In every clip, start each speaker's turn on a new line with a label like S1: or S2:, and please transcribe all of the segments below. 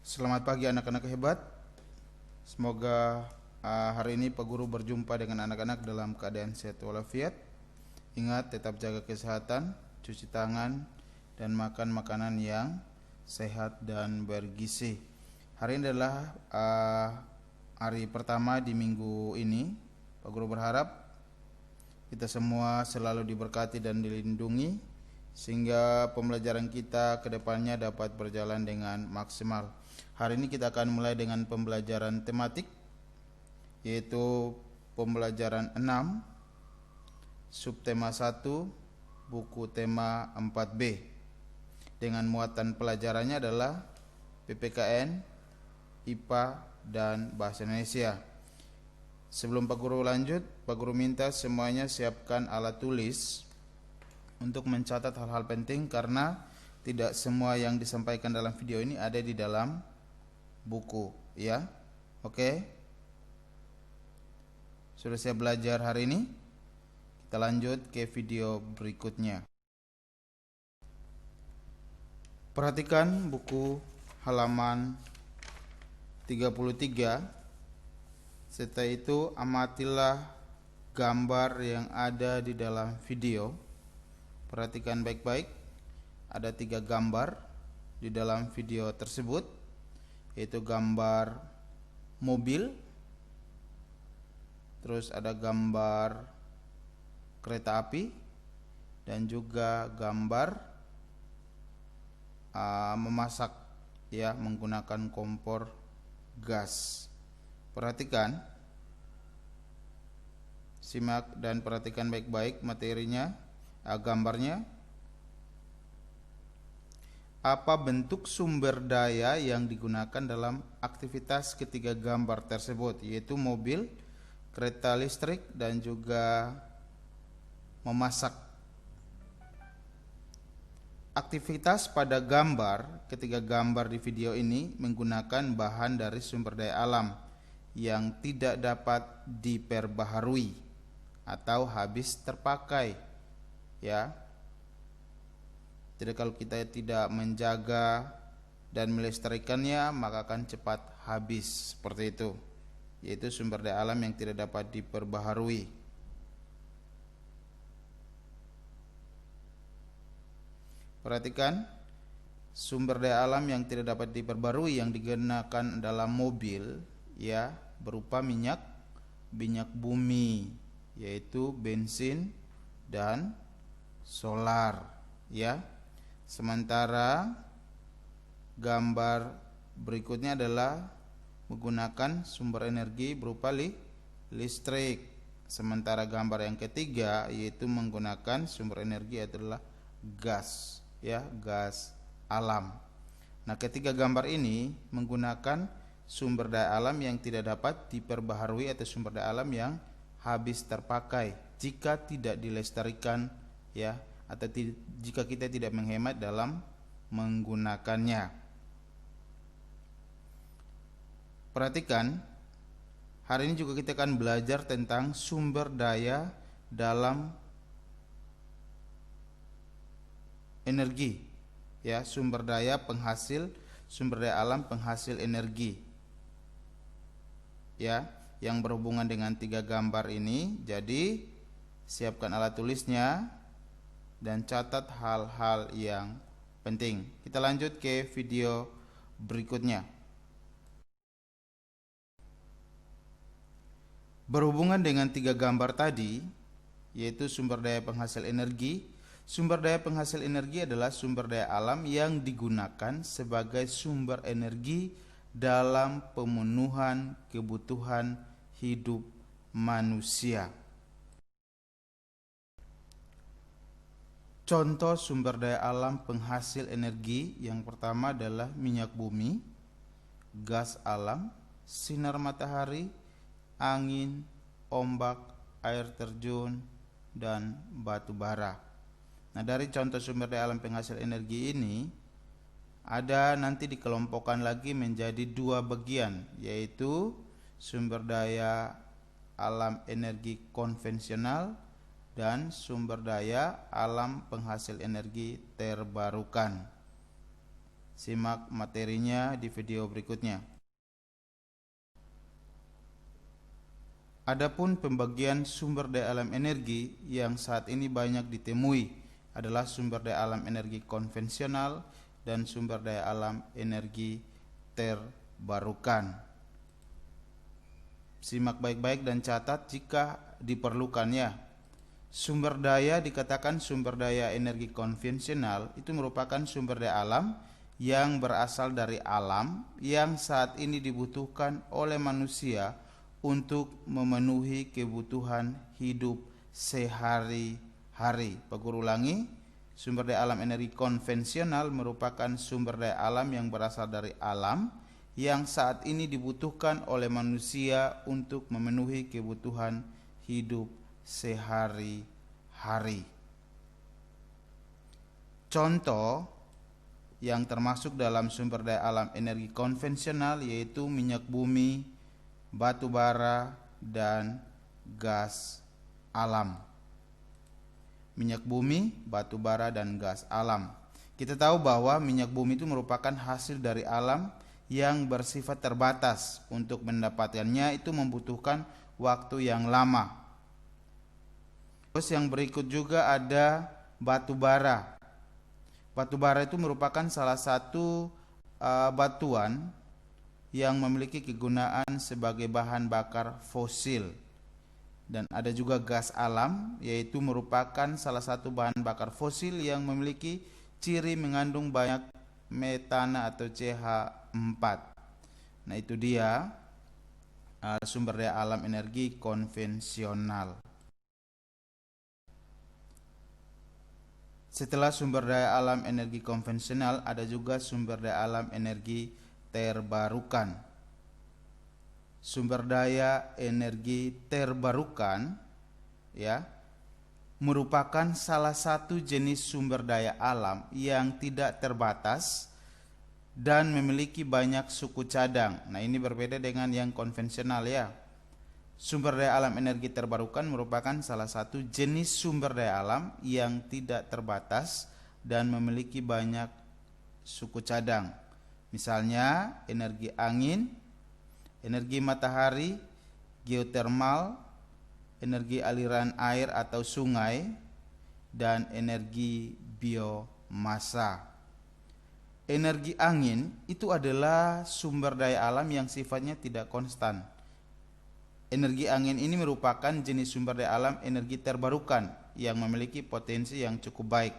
S1: Selamat pagi anak-anak hebat. Semoga hari ini Pak Guru berjumpa dengan anak-anak dalam keadaan sehat walafiat. Ingat, tetap jaga kesehatan, cuci tangan, dan makan makanan yang sehat dan bergizi. Hari ini adalah hari pertama di minggu ini. Pak Guru berharap kita semua selalu diberkati dan dilindungi, sehingga pembelajaran kita ke depannya dapat berjalan dengan maksimal. Hari ini kita akan mulai dengan pembelajaran tematik, yaitu pembelajaran 6, subtema 1, buku tema 4B. Dengan muatan pelajarannya adalah PPKN, IPA, dan Bahasa Indonesia. Sebelum Pak Guru lanjut, Pak Guru minta semuanya siapkan alat tulis untuk mencatat hal-hal penting, karena tidak semua yang disampaikan dalam video ini ada di dalam buku, ya. Oke. Sudah siap belajar hari ini? Kita lanjut ke video berikutnya. Perhatikan buku halaman 33. Setelah itu amatilah gambar yang ada di dalam video. Perhatikan baik-baik. Ada 3 gambar di dalam video tersebut, yaitu gambar mobil, terus ada gambar kereta api, dan juga gambar memasak, ya, menggunakan kompor gas. Perhatikan, simak dan perhatikan baik-baik materinya, gambarnya. Apa bentuk sumber daya yang digunakan dalam aktivitas ketiga gambar tersebut, yaitu mobil, kereta listrik, dan juga memasak. Aktivitas pada ketiga gambar di video ini menggunakan bahan dari sumber daya alam yang tidak dapat diperbaharui atau habis terpakai, ya. Jadi kalau kita tidak menjaga dan melestarikannya, maka akan cepat habis, seperti itu. Yaitu sumber daya alam yang tidak dapat diperbaharui. Perhatikan, sumber daya alam yang tidak dapat diperbarui yang digunakan dalam mobil, ya, berupa minyak bumi, yaitu bensin dan solar, ya. Sementara gambar berikutnya adalah menggunakan sumber energi berupa listrik. Sementara gambar yang ketiga yaitu menggunakan sumber energi adalah gas, ya, gas alam. Nah, ketiga gambar ini menggunakan sumber daya alam yang tidak dapat diperbaharui atau sumber daya alam yang habis terpakai jika tidak dilestarikan, ya, atau jika kita tidak menghemat dalam menggunakannya. Perhatikan, hari ini juga kita akan belajar tentang sumber daya dalam energi, ya, sumber daya alam penghasil energi, ya, yang berhubungan dengan 3 gambar ini. Jadi siapkan alat tulisnya dan catat hal-hal yang penting. Kita lanjut ke video berikutnya. Berhubungan dengan 3 gambar tadi, yaitu sumber daya penghasil energi. Sumber daya penghasil energi adalah sumber daya alam yang digunakan sebagai sumber energi dalam pemenuhan kebutuhan hidup manusia. Contoh sumber daya alam penghasil energi yang pertama adalah minyak bumi, gas alam, sinar matahari, angin, ombak, air terjun, dan batu bara. Nah, dari contoh sumber daya alam penghasil energi ini ada nanti dikelompokkan lagi menjadi 2 bagian, yaitu sumber daya alam energi konvensional dan sumber daya alam penghasil energi terbarukan. Simak materinya di video berikutnya. Adapun pembagian sumber daya alam energi yang saat ini banyak ditemui adalah sumber daya alam energi konvensional dan sumber daya alam energi terbarukan. Simak baik-baik dan catat jika diperlukannya. Sumber daya dikatakan sumber daya energi konvensional itu merupakan sumber daya alam yang berasal dari alam yang saat ini dibutuhkan oleh manusia untuk memenuhi kebutuhan hidup sehari-hari. Guru ulangi, sumber daya alam energi konvensional merupakan sumber daya alam yang berasal dari alam yang saat ini dibutuhkan oleh manusia untuk memenuhi kebutuhan hidup sehari-hari. Contoh yang termasuk dalam sumber daya alam energi konvensional yaitu minyak bumi, batu bara, dan gas alam. Minyak bumi, batu bara, dan gas alam. Kita tahu bahwa minyak bumi itu merupakan hasil dari alam yang bersifat terbatas. Untuk mendapatkannya itu membutuhkan waktu yang lama. Terus yang berikut juga ada batu bara. Batu bara itu merupakan salah satu batuan yang memiliki kegunaan sebagai bahan bakar fosil. Dan ada juga gas alam, yaitu merupakan salah satu bahan bakar fosil yang memiliki ciri mengandung banyak metana atau CH4. Nah, itu dia sumber daya alam energi konvensional. Setelah sumber daya alam energi konvensional, ada juga sumber daya alam energi terbarukan. Sumber daya energi terbarukan merupakan salah satu jenis sumber daya alam yang tidak terbatas dan memiliki banyak suku cadang. Nah, ini berbeda dengan yang konvensional ya. Sumber daya alam energi terbarukan merupakan salah satu jenis sumber daya alam yang tidak terbatas dan memiliki banyak suku cadang. Misalnya energi angin, energi matahari, geotermal, energi aliran air atau sungai, dan energi biomasa. Energi angin itu adalah sumber daya alam yang sifatnya tidak konstan. Energi angin ini merupakan jenis sumber daya alam energi terbarukan yang memiliki potensi yang cukup baik.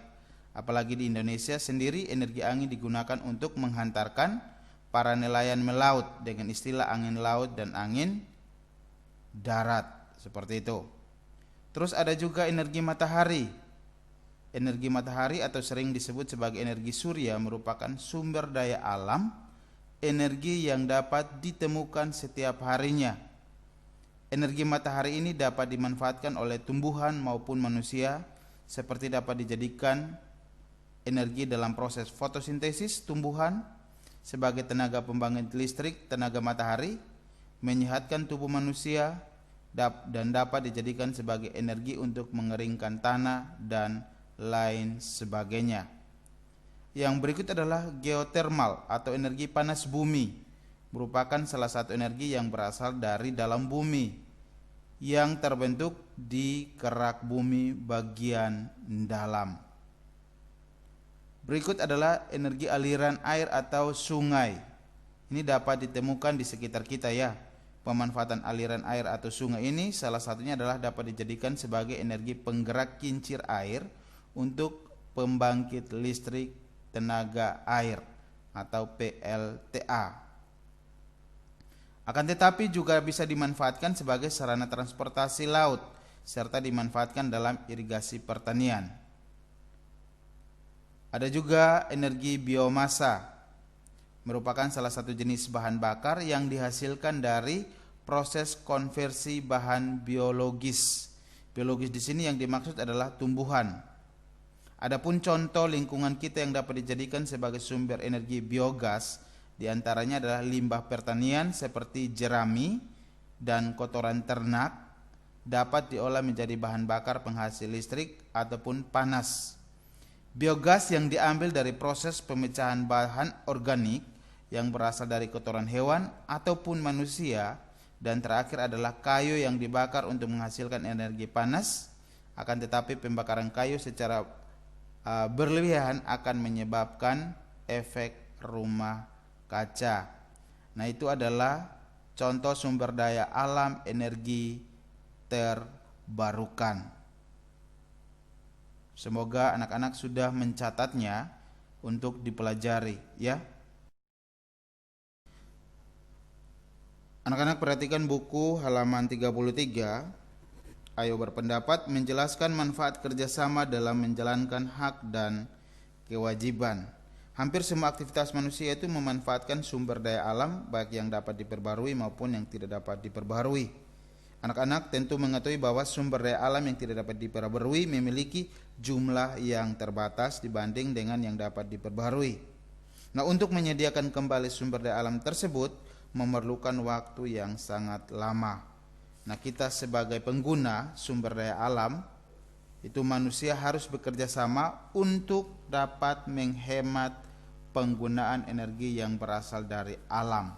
S1: Apalagi di Indonesia sendiri, energi angin digunakan untuk menghantarkan para nelayan melaut dengan istilah angin laut dan angin darat, seperti itu. Terus ada juga energi matahari. Energi matahari atau sering disebut sebagai energi surya merupakan sumber daya alam energi yang dapat ditemukan setiap harinya. Energi matahari ini dapat dimanfaatkan oleh tumbuhan maupun manusia, seperti dapat dijadikan energi dalam proses fotosintesis tumbuhan sebagai tenaga pembangkit listrik tenaga matahari, menyehatkan tubuh manusia, dan dapat dijadikan sebagai energi untuk mengeringkan tanah dan lain sebagainya. Yang berikut adalah geotermal atau energi panas bumi. Merupakan salah satu energi yang berasal dari dalam bumi yang terbentuk di kerak bumi bagian dalam. Berikut adalah energi aliran air atau sungai. Ini dapat ditemukan di sekitar kita ya. Pemanfaatan aliran air atau sungai ini salah satunya adalah dapat dijadikan sebagai energi penggerak kincir air untuk pembangkit listrik tenaga air atau PLTA. Akan tetapi juga bisa dimanfaatkan sebagai sarana transportasi laut serta dimanfaatkan dalam irigasi pertanian. Ada juga energi biomasa, merupakan salah satu jenis bahan bakar yang dihasilkan dari proses konversi bahan biologis. Biologis di sini yang dimaksud adalah tumbuhan. Adapun contoh lingkungan kita yang dapat dijadikan sebagai sumber energi biogas, di antaranya adalah limbah pertanian seperti jerami dan kotoran ternak dapat diolah menjadi bahan bakar penghasil listrik ataupun panas. Biogas yang diambil dari proses pemecahan bahan organik yang berasal dari kotoran hewan ataupun manusia, dan terakhir adalah kayu yang dibakar untuk menghasilkan energi panas. Akan tetapi pembakaran kayu secara berlebihan akan menyebabkan efek rumah kaca. Nah, itu adalah contoh sumber daya alam energi terbarukan. Semoga anak-anak sudah mencatatnya untuk dipelajari, ya. Anak-anak perhatikan buku halaman 33. Ayo berpendapat menjelaskan manfaat kerjasama dalam menjalankan hak dan kewajiban. Hampir semua aktivitas manusia itu memanfaatkan sumber daya alam, baik yang dapat diperbarui maupun yang tidak dapat diperbarui. Anak-anak tentu mengetahui bahwa sumber daya alam yang tidak dapat diperbarui memiliki jumlah yang terbatas dibanding dengan yang dapat diperbarui. Nah, untuk menyediakan kembali sumber daya alam tersebut memerlukan waktu yang sangat lama. Nah, kita sebagai pengguna sumber daya alam itu manusia harus bekerja sama untuk dapat menghemat penggunaan energi yang berasal dari alam.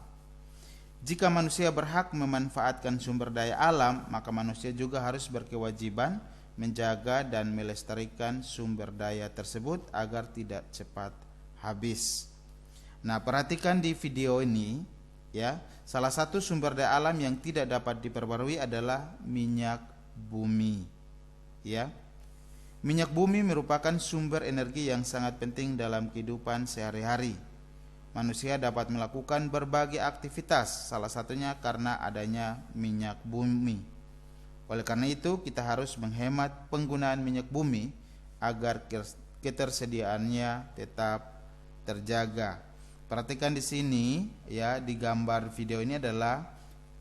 S1: Jika manusia berhak memanfaatkan sumber daya alam, maka manusia juga harus berkewajiban menjaga dan melestarikan sumber daya tersebut agar tidak cepat habis. Nah, perhatikan di video ini, ya. Salah satu sumber daya alam yang tidak dapat diperbarui adalah minyak bumi, ya. Minyak bumi merupakan sumber energi yang sangat penting dalam kehidupan sehari-hari. Manusia dapat melakukan berbagai aktivitas, salah satunya karena adanya minyak bumi. Oleh karena itu, kita harus menghemat penggunaan minyak bumi agar ketersediaannya tetap terjaga. Perhatikan di sini, ya, di gambar video ini adalah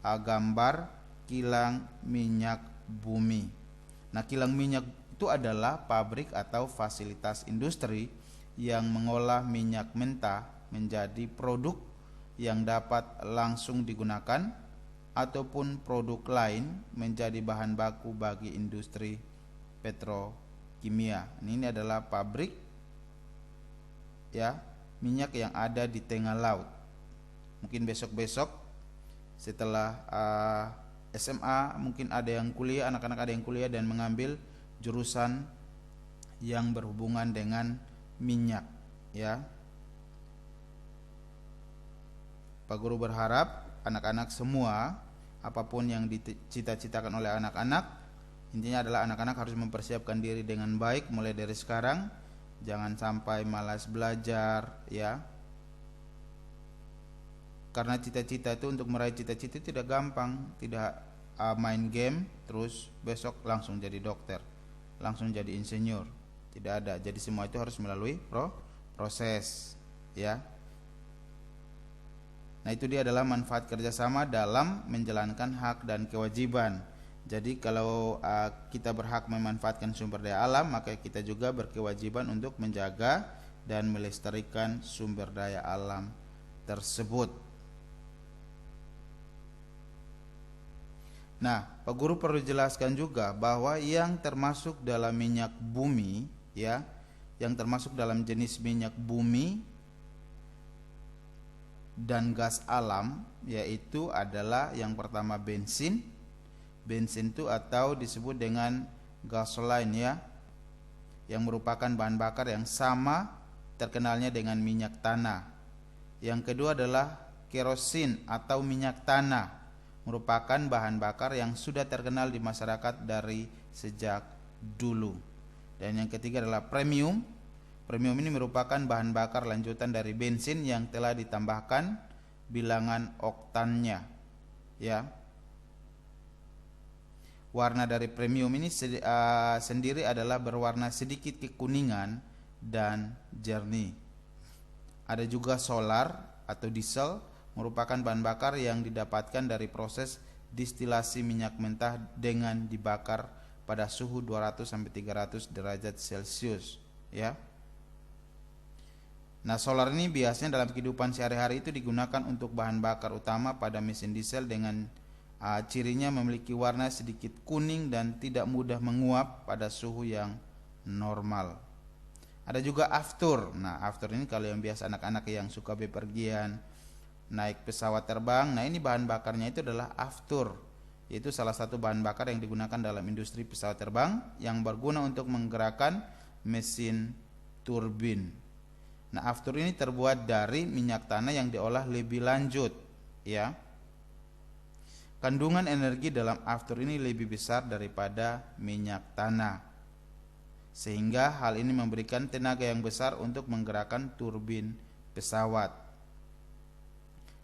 S1: gambar kilang minyak bumi. Nah, kilang minyak itu adalah pabrik atau fasilitas industri yang mengolah minyak mentah menjadi produk yang dapat langsung digunakan ataupun produk lain menjadi bahan baku bagi industri petrokimia. Ini adalah pabrik, ya, minyak yang ada di tengah laut. Mungkin besok-besok setelah SMA mungkin ada yang kuliah, anak-anak ada yang kuliah dan mengambil jurusan yang berhubungan dengan minyak, ya. Pak Guru berharap anak-anak semua, apapun yang dicita-citakan oleh anak-anak, intinya adalah anak-anak harus mempersiapkan diri dengan baik mulai dari sekarang. Jangan sampai malas belajar, ya. Karena cita-cita itu, untuk meraih cita-cita tidak gampang. Tidak main game terus besok langsung jadi dokter, langsung jadi insinyur. Tidak ada. Jadi semua itu harus melalui proses, ya. Nah, itu dia adalah manfaat kerjasama dalam menjalankan hak dan kewajiban. Jadi kalau kita berhak memanfaatkan sumber daya alam, maka kita juga berkewajiban untuk menjaga dan melestarikan sumber daya alam tersebut. Nah, Pak Guru perlu jelaskan juga bahwa yang termasuk dalam minyak bumi, ya, yang termasuk dalam jenis minyak bumi dan gas alam, yaitu adalah yang pertama bensin. Bensin itu atau disebut dengan gasoline, ya, yang merupakan bahan bakar yang sama terkenalnya dengan minyak tanah. Yang kedua adalah kerosin atau minyak tanah, merupakan bahan bakar yang sudah terkenal di masyarakat dari sejak dulu. Dan yang ketiga adalah premium. Premium ini merupakan bahan bakar lanjutan dari bensin yang telah ditambahkan bilangan oktannya, ya. Warna dari premium ini sendiri adalah berwarna sedikit kekuningan dan jernih. Ada juga solar atau diesel, merupakan bahan bakar yang didapatkan dari proses distilasi minyak mentah dengan dibakar pada suhu 200 sampai 300 derajat Celcius, ya. Nah, solar ini biasanya dalam kehidupan sehari-hari itu digunakan untuk bahan bakar utama pada mesin diesel dengan cirinya memiliki warna sedikit kuning dan tidak mudah menguap pada suhu yang normal. Ada juga aftur. Nah, aftur ini kalau yang biasa anak-anak yang suka bepergian, naik pesawat terbang, nah ini bahan bakarnya itu adalah aftur. Yaitu salah satu bahan bakar yang digunakan dalam industri pesawat terbang yang berguna untuk menggerakkan mesin turbin. Nah, aftur ini terbuat dari minyak tanah yang diolah lebih lanjut, ya. Kandungan energi dalam aftur ini lebih besar daripada minyak tanah, sehingga hal ini memberikan tenaga yang besar untuk menggerakkan turbin pesawat.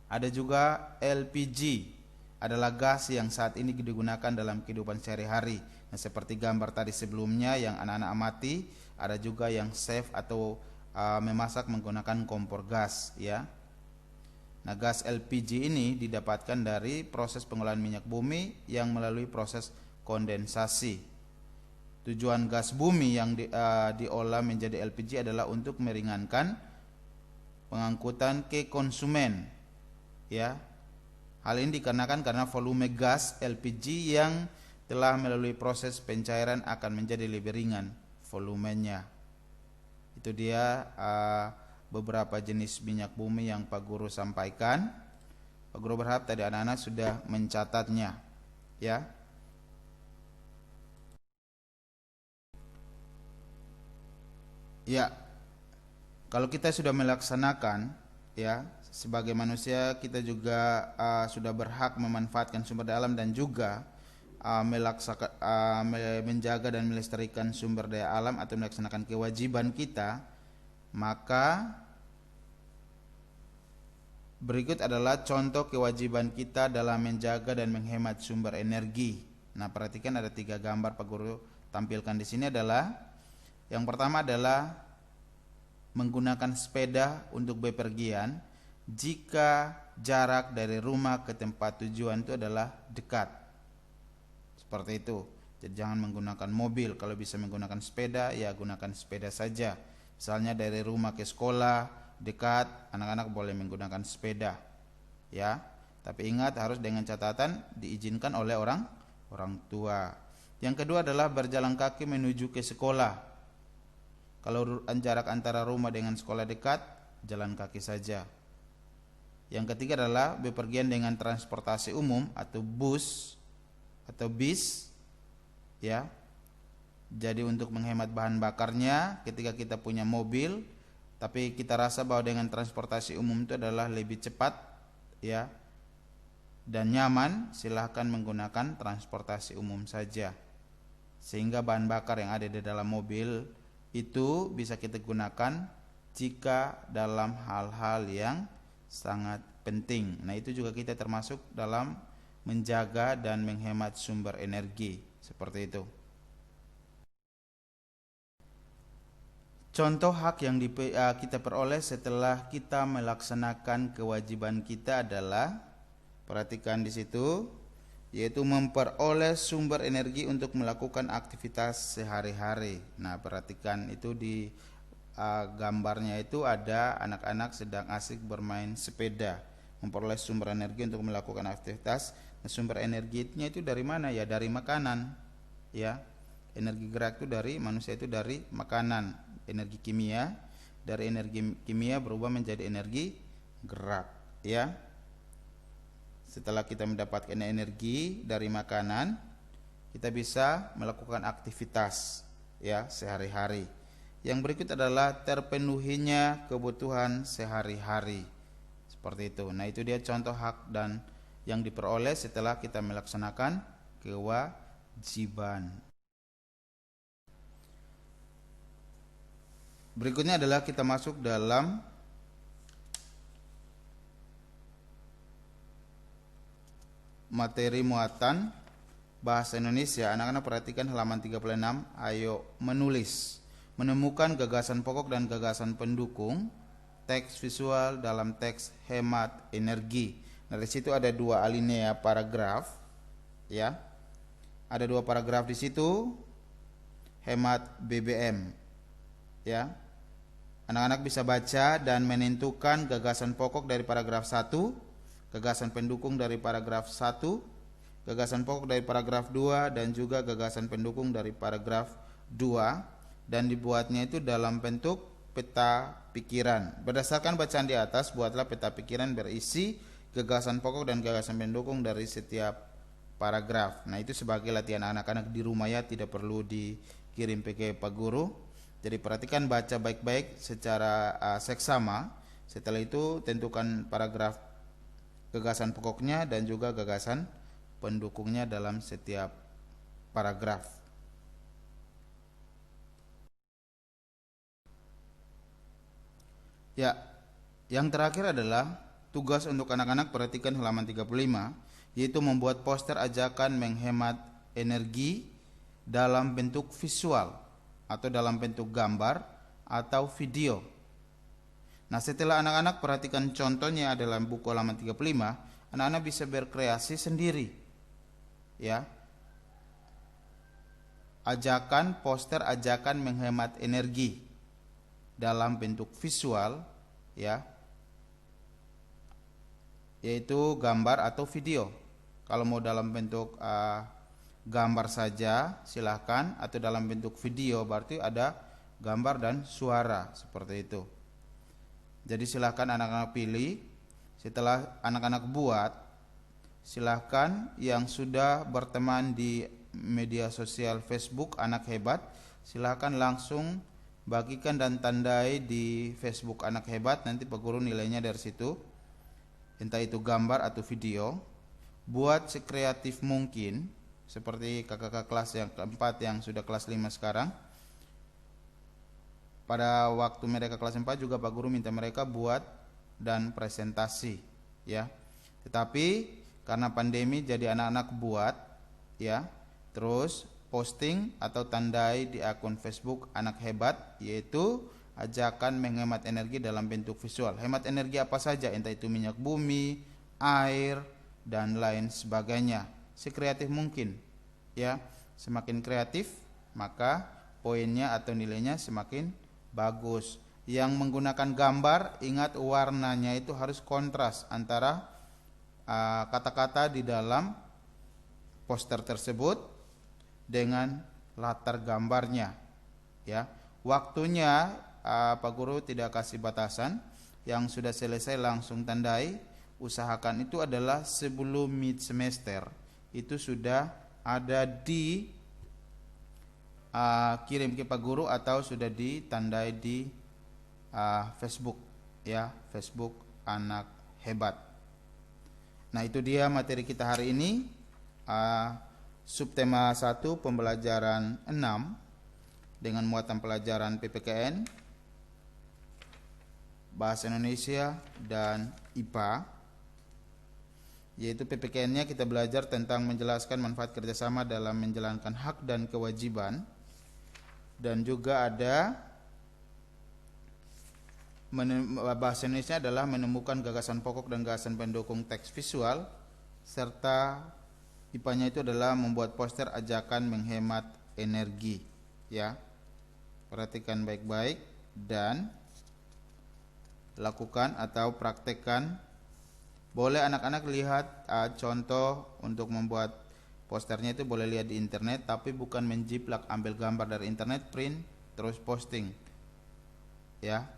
S1: Ada juga LPG, adalah gas yang saat ini digunakan dalam kehidupan sehari-hari. Nah, seperti gambar tadi sebelumnya yang anak-anak amati, ada juga yang chef atau memasak menggunakan kompor gas, ya. Nah, gas LPG ini didapatkan dari proses pengolahan minyak bumi yang melalui proses kondensasi. Tujuan gas bumi yang diolah menjadi LPG adalah untuk meringankan pengangkutan ke konsumen, ya. Hal ini dikarenakan karena volume gas LPG yang telah melalui proses pencairan akan menjadi lebih ringan volumenya. Itu dia beberapa jenis minyak bumi yang Pak Guru sampaikan. Pak Guru berharap tadi anak-anak sudah mencatatnya, ya. Ya, kalau kita sudah melaksanakan, ya, sebagai manusia kita juga sudah berhak memanfaatkan sumber daya alam dan juga menjaga dan melestarikan sumber daya alam atau melaksanakan kewajiban kita, maka berikut adalah contoh kewajiban kita dalam menjaga dan menghemat sumber energi. Nah, perhatikan ada 3 gambar Pak Guru tampilkan di sini adalah yang pertama adalah menggunakan sepeda untuk bepergian jika jarak dari rumah ke tempat tujuan itu adalah dekat. Seperti itu. Jadi jangan menggunakan mobil, kalau bisa menggunakan sepeda ya gunakan sepeda saja. Misalnya dari rumah ke sekolah dekat, anak-anak boleh menggunakan sepeda, ya. Tapi ingat harus dengan catatan diizinkan oleh orang tua. Yang kedua adalah berjalan kaki menuju ke sekolah. Kalau jarak antara rumah dengan sekolah dekat, jalan kaki saja. Yang ketiga adalah bepergian dengan transportasi umum atau bus atau bis, ya. Jadi untuk menghemat bahan bakarnya, ketika kita punya mobil tapi kita rasa bahwa dengan transportasi umum itu adalah lebih cepat, ya, dan nyaman, silahkan menggunakan transportasi umum saja. Sehingga bahan bakar yang ada di dalam mobil itu bisa kita gunakan jika dalam hal-hal yang sangat penting. Nah, itu juga kita termasuk dalam menjaga dan menghemat sumber energi, seperti itu. Contoh hak yang kita peroleh setelah kita melaksanakan kewajiban kita adalah, perhatikan di situ, yaitu memperoleh sumber energi untuk melakukan aktivitas sehari-hari. Nah, perhatikan itu di gambarnya itu ada anak-anak sedang asik bermain sepeda, memperoleh sumber energi untuk melakukan aktivitas. Nah, sumber energinya itu dari mana? Ya dari makanan, ya. Energi gerak itu dari manusia itu dari makanan, energi kimia. Dari energi kimia berubah menjadi energi gerak, ya. Setelah kita mendapatkan energi dari makanan, kita bisa melakukan aktivitas, ya, sehari-hari. Yang berikut adalah terpenuhinya kebutuhan sehari-hari, seperti itu. Nah, itu dia contoh hak dan yang diperoleh setelah kita melaksanakan kewajiban. Berikutnya adalah kita masuk dalam materi muatan bahasa Indonesia. Anak-anak perhatikan halaman 36. Ayo menulis, menemukan gagasan pokok dan gagasan pendukung teks visual dalam teks hemat energi. Nah, di situ ada 2 alinea paragraf, ya. Ada 2 paragraf di situ, hemat BBM, ya. Anak-anak bisa baca dan menentukan gagasan pokok dari paragraf 1, gagasan pendukung dari paragraf 1, gagasan pokok dari paragraf 2, dan juga gagasan pendukung dari paragraf 2 dan dibuatnya itu dalam bentuk peta pikiran. Berdasarkan bacaan di atas, buatlah peta pikiran berisi gagasan pokok dan gagasan pendukung dari setiap paragraf. Nah, itu sebagai latihan anak-anak di rumah ya, tidak perlu dikirim ke Pak Guru. Jadi perhatikan, baca baik-baik secara seksama. Setelah itu tentukan paragraf gagasan pokoknya dan juga gagasan pendukungnya dalam setiap paragraf. Ya, yang terakhir adalah tugas untuk anak-anak. Perhatikan halaman 35, yaitu membuat poster ajakan menghemat energi dalam bentuk visual atau dalam bentuk gambar atau video. Nah, setelah anak-anak perhatikan contohnya dalam buku halaman 35, anak-anak bisa berkreasi sendiri. Ya. Ajakan poster ajakan menghemat energi dalam bentuk visual, ya, yaitu gambar atau video. Kalau mau dalam bentuk gambar saja silahkan, atau dalam bentuk video berarti ada gambar dan suara seperti itu. Jadi silahkan anak-anak pilih. Setelah anak-anak buat, silahkan yang sudah berteman di media sosial Facebook Anak Hebat, silahkan langsung bagikan dan tandai di Facebook Anak Hebat. Nanti Pak Guru nilainya dari situ, entah itu gambar atau video. Buat sekreatif mungkin, seperti kakak-kakak kelas yang keempat yang sudah kelas 5 sekarang. Pada waktu mereka kelas 4 juga Pak Guru minta mereka buat dan presentasi, ya. Tetapi karena pandemi jadi anak-anak buat, ya, terus posting atau tandai di akun Facebook Anak Hebat, yaitu ajakan menghemat energi dalam bentuk visual. Hemat energi apa saja, entah itu minyak bumi, air, dan lain sebagainya. Sekreatif mungkin, ya. Semakin kreatif, maka poinnya atau nilainya semakin bagus. Yang menggunakan gambar, ingat warnanya itu harus kontras antara kata-kata di dalam poster tersebut dengan latar gambarnya, ya. Waktunya Pak Guru tidak kasih batasan. Yang sudah selesai langsung tandai. Usahakan itu adalah sebelum mid semester itu sudah ada di kirim ke Pak Guru atau sudah ditandai di Facebook, ya, Facebook Anak Hebat. Nah, itu dia materi kita hari ini. Subtema 1 pembelajaran 6 dengan muatan pelajaran PPKN, Bahasa Indonesia, dan IPA. Yaitu PPKN-nya kita belajar tentang menjelaskan manfaat kerjasama dalam menjalankan hak dan kewajiban. Dan juga ada Bahasa Indonesia adalah menemukan gagasan pokok dan gagasan pendukung teks visual, serta IPA-nya itu adalah membuat poster ajakan menghemat energi, ya. Perhatikan baik-baik dan lakukan atau praktekkan. Boleh anak-anak lihat contoh untuk membuat posternya, itu boleh lihat di internet, tapi bukan menjiplak, ambil gambar dari internet, print, terus posting, ya.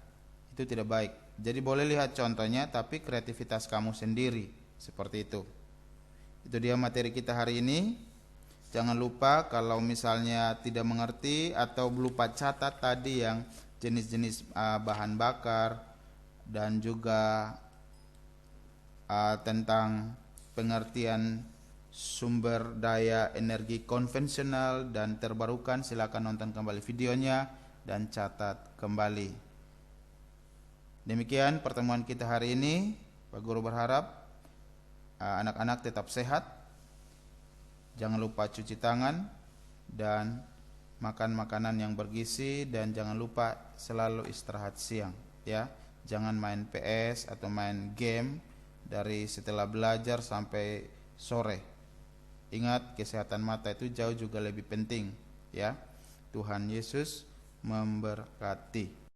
S1: Itu tidak baik. Jadi boleh lihat contohnya, tapi kreativitas kamu sendiri, seperti itu. Itu dia materi kita hari ini. Jangan lupa kalau misalnya tidak mengerti atau lupa catat tadi yang jenis-jenis bahan bakar, dan juga tentang pengertian sumber daya energi konvensional dan terbarukan, silakan nonton kembali videonya dan catat kembali. Demikian pertemuan kita hari ini. Pak Guru berharap anak-anak tetap sehat, jangan lupa cuci tangan dan makan makanan yang bergizi, dan jangan lupa selalu istirahat siang, ya. Jangan main PS atau main game dari setelah belajar sampai sore. Ingat, kesehatan mata itu jauh juga lebih penting, ya. Tuhan Yesus memberkati.